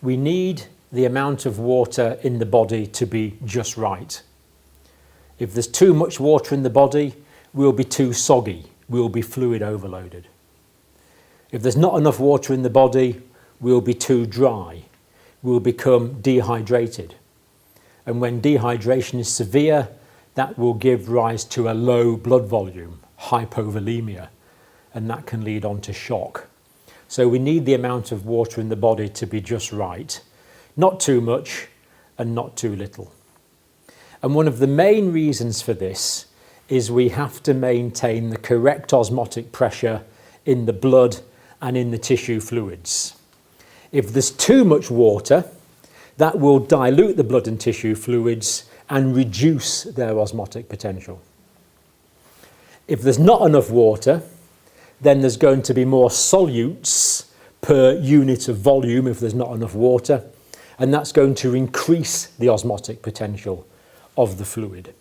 we need the amount of water in the body to be just right. If there's too much water in the body, we'll be too soggy, we'll be fluid overloaded. If there's not enough water in the body, we'll be too dry, we'll become dehydrated. And when dehydration is severe, that will give rise to a low blood volume, hypovolemia, and that can lead on to shock. So we need the amount of water in the body to be just right, not too much and not too little. And one of the main reasons for this is we have to maintain the correct osmotic pressure in the blood and in the tissue fluids. If there's too much water, that will dilute the blood and tissue fluids and reduce their osmotic potential. If there's not enough water, then there's going to be more solutes per unit of volume if there's not enough water, and that's going to increase the osmotic potential of the fluid.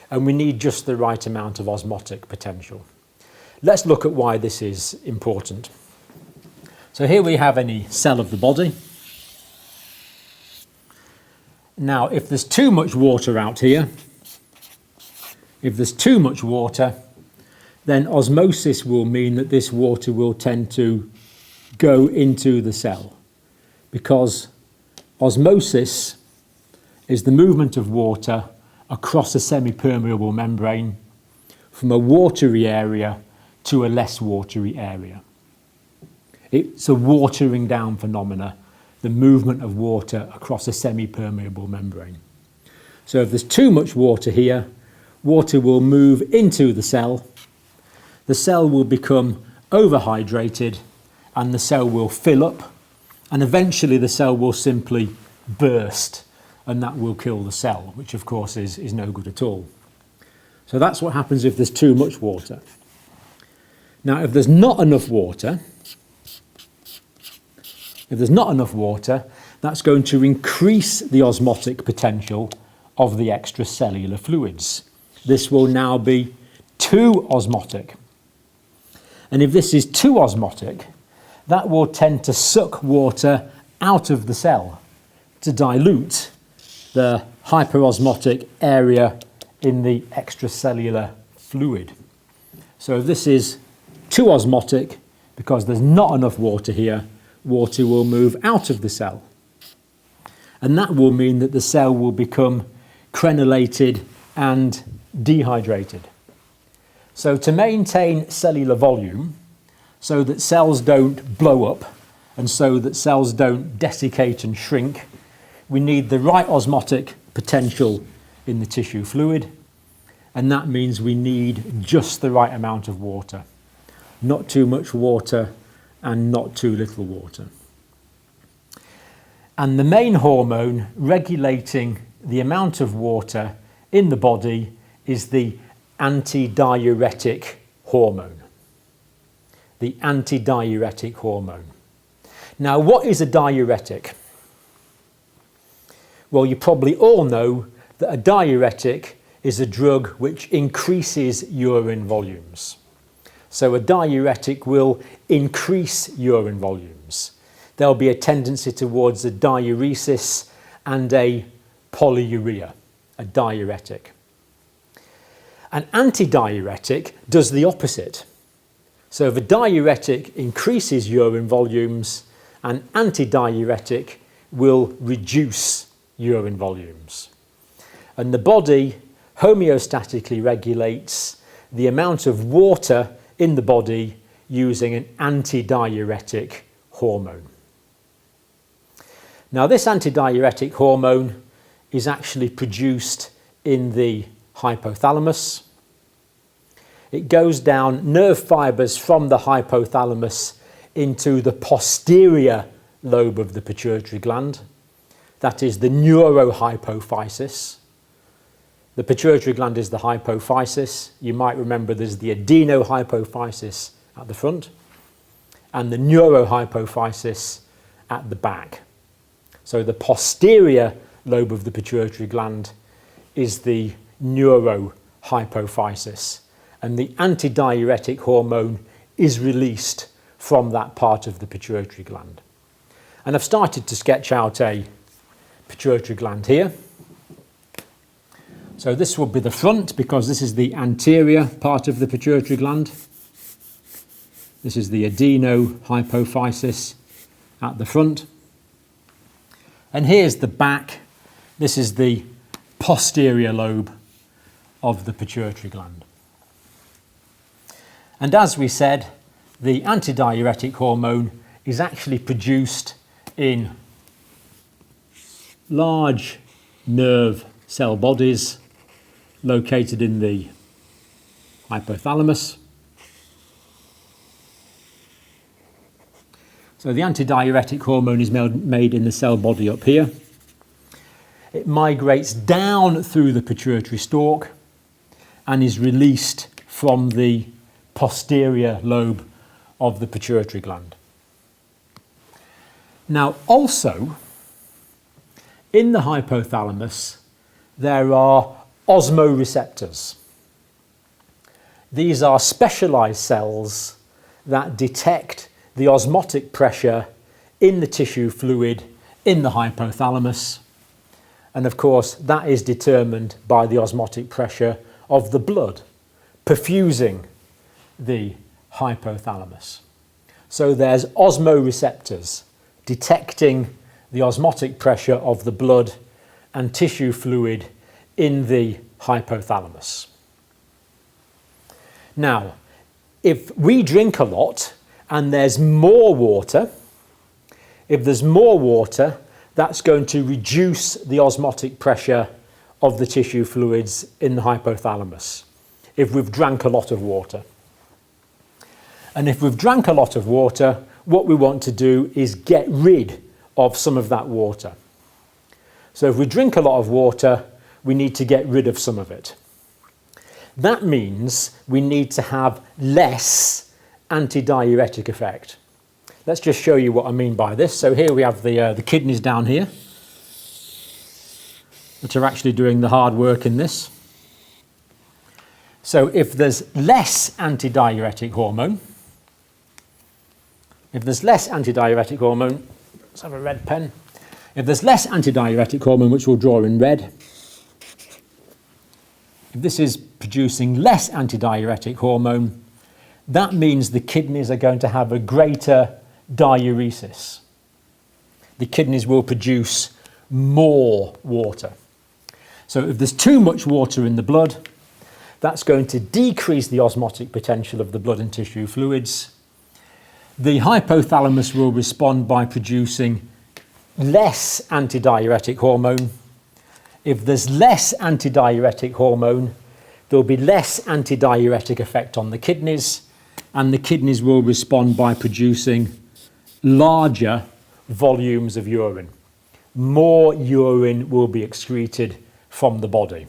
And we need just the right amount of osmotic potential. Let's look at why this is important. So here we have any cell of the body. Now, if there's too much water out here, then osmosis will mean that this water will tend to go into the cell, because osmosis is the movement of water across a semi-permeable membrane from a watery area to a less watery area. It's a watering down phenomena, the movement of water across a semi-permeable membrane. So if there's too much water here, water will move into the cell will become overhydrated, and the cell will fill up, and eventually the cell will simply burst, and that will kill the cell, which of course is no good at all. So that's what happens if there's too much water. Now, if there's not enough water, that's going to increase the osmotic potential of the extracellular fluids. This will now be too osmotic. And if this is too osmotic, that will tend to suck water out of the cell to dilute the hyperosmotic area in the extracellular fluid. So if this is too osmotic, because there's not enough water here, water will move out of the cell. And that will mean that the cell will become crenellated and dehydrated. So to maintain cellular volume, so that cells don't blow up and so that cells don't desiccate and shrink, we need the right osmotic potential in the tissue fluid, and that means we need just the right amount of water. Not too much water and not too little water. And the main hormone regulating the amount of water in the body is the antidiuretic hormone. The antidiuretic hormone. Now, what is a diuretic? Well, you probably all know that a diuretic is a drug which increases urine volumes. So a diuretic will increase urine volumes. There'll be a tendency towards a diuresis and a polyuria, a diuretic. An antidiuretic does the opposite. So if a diuretic increases urine volumes, an antidiuretic will reduce urine volumes. And the body homeostatically regulates the amount of water in the body using an antidiuretic hormone. Now, this antidiuretic hormone is actually produced in the hypothalamus. It goes down nerve fibres from the hypothalamus into the posterior lobe of the pituitary gland. That is the neurohypophysis. The pituitary gland is the hypophysis. You might remember there's the adenohypophysis at the front and the neurohypophysis at the back. So the posterior lobe of the pituitary gland is the neurohypophysis, and the antidiuretic hormone is released from that part of the pituitary gland. And I've started to sketch out a pituitary gland here. So this will be the front, because this is the anterior part of the pituitary gland. This is the adenohypophysis at the front. And here's the back. This is the posterior lobe of the pituitary gland. And as we said, the antidiuretic hormone is actually produced in large nerve cell bodies located in the hypothalamus. So the antidiuretic hormone is made in the cell body up here. It migrates down through the pituitary stalk and is released from the posterior lobe of the pituitary gland. Now, also, in the hypothalamus, there are osmoreceptors. These are specialized cells that detect the osmotic pressure in the tissue fluid in the hypothalamus. And of course, that is determined by the osmotic pressure of the blood perfusing the hypothalamus. So there's osmoreceptors detecting the osmotic pressure of the blood and tissue fluid in the hypothalamus. Now, if we drink a lot and there's more water, that's going to reduce the osmotic pressure of the tissue fluids in the hypothalamus, if we've drank a lot of water. And if we've drank a lot of water, what we want to do is get rid of some of that water. So if we drink a lot of water, we need to get rid of some of it. That means we need to have less antidiuretic effect. Let's just show you what I mean by this. So here we have the kidneys down here that are actually doing the hard work in this. So if there's less antidiuretic hormone, let's have a red pen. If there's less antidiuretic hormone, which we'll draw in red, if this is producing less antidiuretic hormone, that means the kidneys are going to have a greater diuresis. The kidneys will produce more water. So if there's too much water in the blood, that's going to decrease the osmotic potential of the blood and tissue fluids. The hypothalamus will respond by producing less antidiuretic hormone. If there's less antidiuretic hormone, there'll be less antidiuretic effect on the kidneys, and the kidneys will respond by producing larger volumes of urine. More urine will be excreted from the body.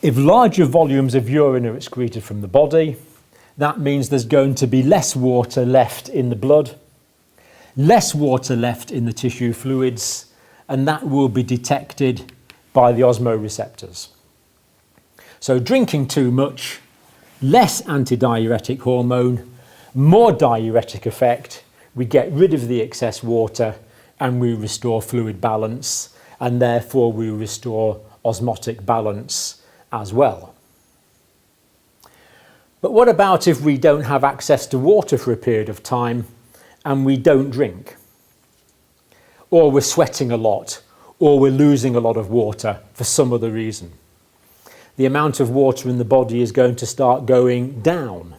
If larger volumes of urine are excreted from the body, that means there's going to be less water left in the blood, less water left in the tissue fluids, and that will be detected by the osmoreceptors. So drinking too much, less antidiuretic hormone, more diuretic effect, we get rid of the excess water and we restore fluid balance, and therefore we restore osmotic balance as well. But what about if we don't have access to water for a period of time and we don't drink? Or we're sweating a lot, or we're losing a lot of water for some other reason. The amount of water in the body is going to start going down.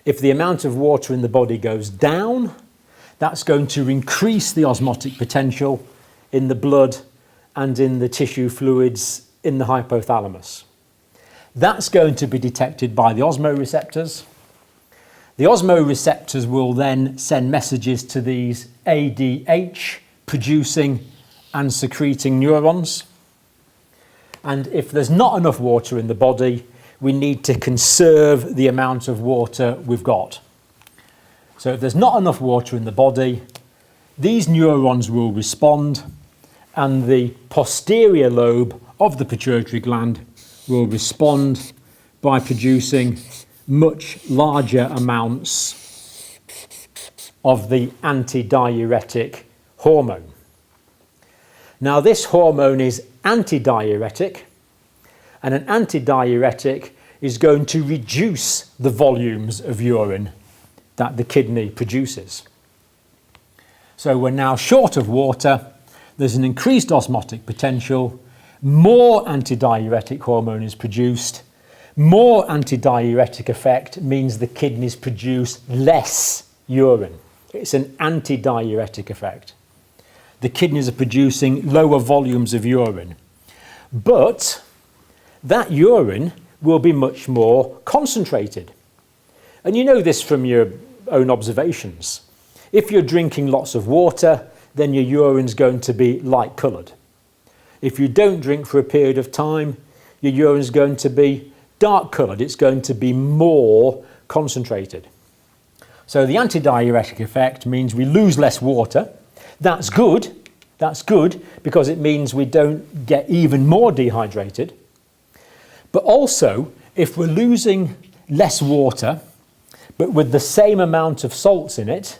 If the amount of water in the body goes down, that's going to increase the osmotic potential in the blood and in the tissue fluids in the hypothalamus. That's going to be detected by the osmoreceptors. The osmoreceptors will then send messages to these ADH producing and secreting neurons. And if there's not enough water in the body, we need to conserve the amount of water we've got. So if there's not enough water in the body, these neurons will respond, and the posterior lobe of the pituitary gland will respond by producing much larger amounts of the antidiuretic hormone. Now this hormone is antidiuretic, and an antidiuretic is going to reduce the volumes of urine that the kidney produces. So we're now short of water, there's an increased osmotic potential, more antidiuretic hormone is produced. More antidiuretic effect means the kidneys produce less urine. It's an antidiuretic effect. The kidneys are producing lower volumes of urine. But that urine will be much more concentrated. And you know this from your own observations. If you're drinking lots of water, then your urine's going to be light coloured. If you don't drink for a period of time, your urine's going to be dark coloured. It's going to be more concentrated. So the antidiuretic effect means we lose less water. That's good. That's good because it means we don't get even more dehydrated. But also, if we're losing less water, but with the same amount of salts in it,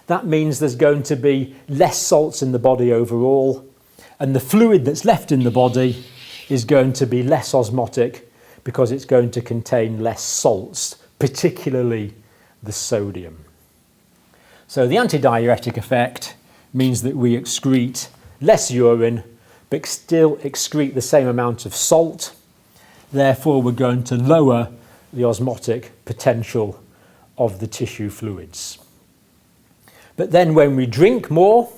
that means there's going to be less salts in the body overall, and the fluid that's left in the body is going to be less osmotic because it's going to contain less salts, particularly the sodium. So the antidiuretic effect means that we excrete less urine, but still excrete the same amount of salt. Therefore, we're going to lower the osmotic potential of the tissue fluids. But then when we drink more,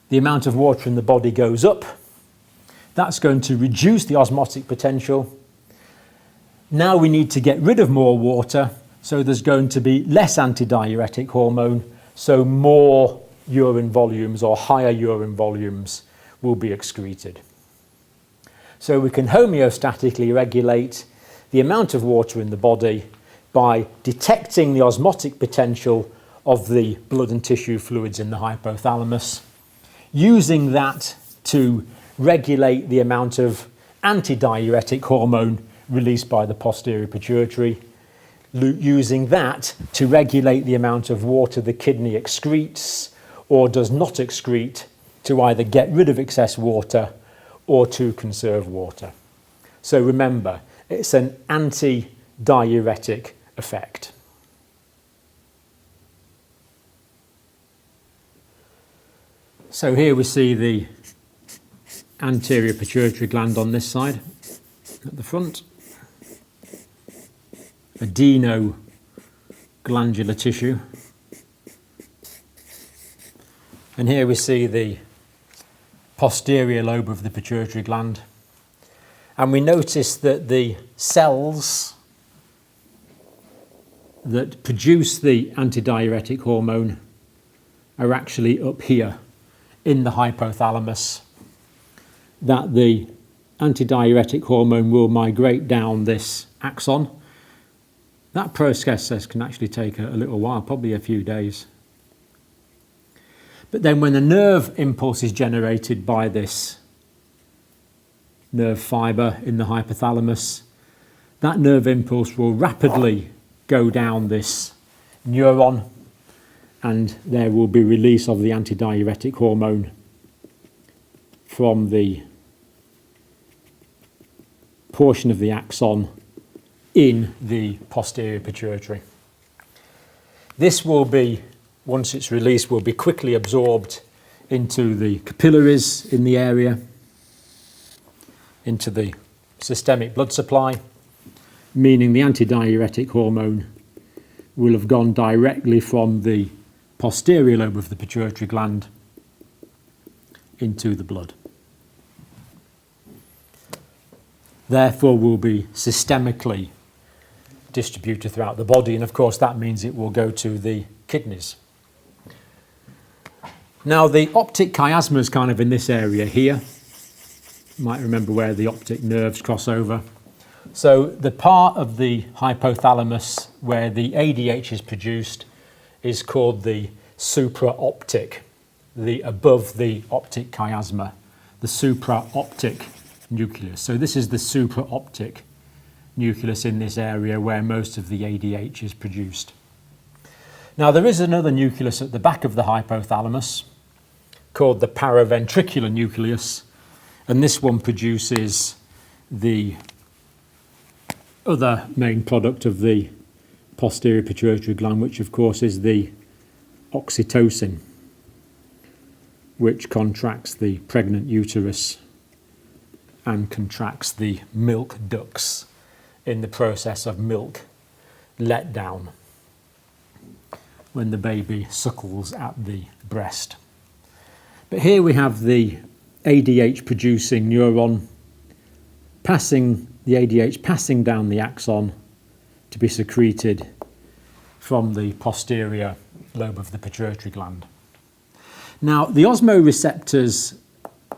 the amount of water in the body goes up. That's going to reduce the osmotic potential. Now we need to get rid of more water, so there's going to be less antidiuretic hormone, so more urine volumes or higher urine volumes will be excreted. So we can homeostatically regulate the amount of water in the body by detecting the osmotic potential of the blood and tissue fluids in the hypothalamus, using that to regulate the amount of antidiuretic hormone released by the posterior pituitary, using that to regulate the amount of water the kidney excretes or does not excrete to either get rid of excess water or to conserve water. So remember, it's an antidiuretic effect. So here we see the anterior pituitary gland on this side at the front. Adeno glandular tissue. And here we see the posterior lobe of the pituitary gland. And we notice that the cells that produce the antidiuretic hormone are actually up here in the hypothalamus, that the antidiuretic hormone will migrate down this axon. That process can actually take a little while, probably a few days. But then when a nerve impulse is generated by this nerve fibre in the hypothalamus, that nerve impulse will rapidly go down this neuron, and there will be release of the antidiuretic hormone from the portion of the axon in the posterior pituitary. This will be, once it's released, will be quickly absorbed into the capillaries in the area, into the systemic blood supply, meaning the antidiuretic hormone will have gone directly from the posterior lobe of the pituitary gland into the blood. Therefore will be systemically distributed throughout the body, and of course that means it will go to the kidneys. Now the optic chiasma is kind of in this area here. You might remember where the optic nerves cross over. So the part of the hypothalamus where the ADH is produced is called the supraoptic, the above the optic chiasma, the supraoptic nucleus. So this is the supraoptic nucleus in this area where most of the ADH is produced. Now there is another nucleus at the back of the hypothalamus called the paraventricular nucleus, and this one produces the other main product of the posterior pituitary gland, which of course is the oxytocin, which contracts the pregnant uterus and contracts the milk ducts in the process of milk letdown when the baby suckles at the breast. But here we have the ADH producing neuron passing down the axon to be secreted from the posterior lobe of the pituitary gland. Now, the osmoreceptors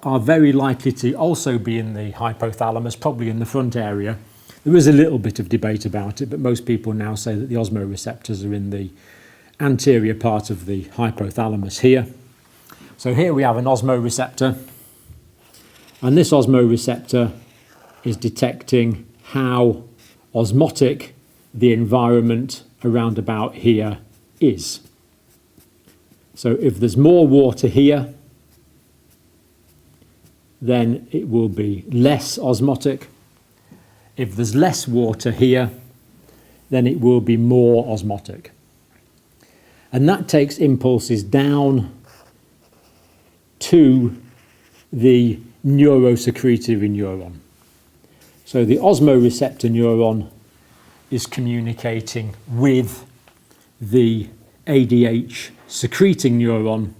are very likely to also be in the hypothalamus, probably in the front area. There is a little bit of debate about it, but most people now say that the osmoreceptors are in the anterior part of the hypothalamus here. So here we have an osmoreceptor, and this osmoreceptor is detecting how osmotic the environment around about here is. So if there's more water here, then it will be less osmotic. If there's less water here, then it will be more osmotic. And that takes impulses down to the neurosecretory neuron. So the osmoreceptor neuron is communicating with the ADH secreting neuron,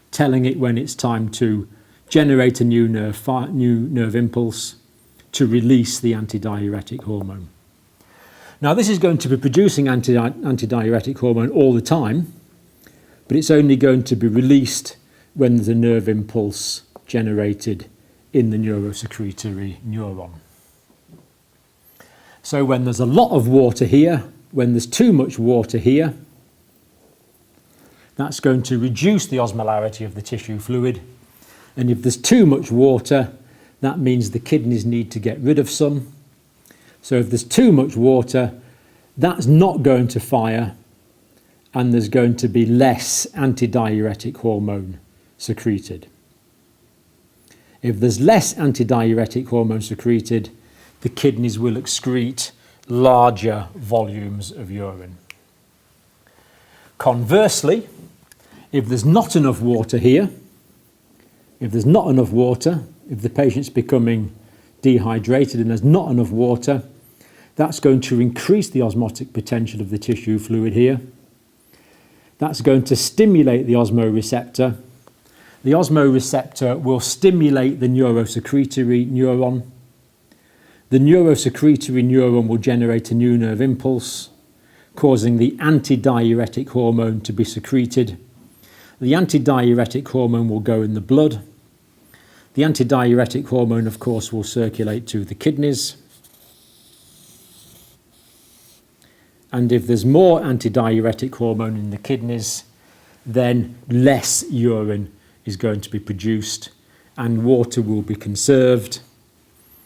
telling it when it's time to generate a new nerve impulse to release the antidiuretic hormone. Now this is going to be producing antidiuretic hormone all the time, but it's only going to be released when there's a nerve impulse generated in the neurosecretory neuron. So when there's a lot of water here, when there's too much water here, that's going to reduce the osmolarity of the tissue fluid. And if there's too much water, that means the kidneys need to get rid of some. So if there's too much water, that's not going to fire, and there's going to be less antidiuretic hormone secreted. If there's less antidiuretic hormone secreted, the kidneys will excrete larger volumes of urine. Conversely, if there's not enough water here, if the patient's becoming dehydrated and there's not enough water, that's going to increase the osmotic potential of the tissue fluid here. That's going to stimulate the osmoreceptor. The osmoreceptor will stimulate the neurosecretory neuron. The neurosecretory neuron will generate a new nerve impulse, causing the antidiuretic hormone to be secreted. The antidiuretic hormone will go in the blood. The antidiuretic hormone, of course, will circulate to the kidneys. And if there's more antidiuretic hormone in the kidneys, then less urine is going to be produced and water will be conserved.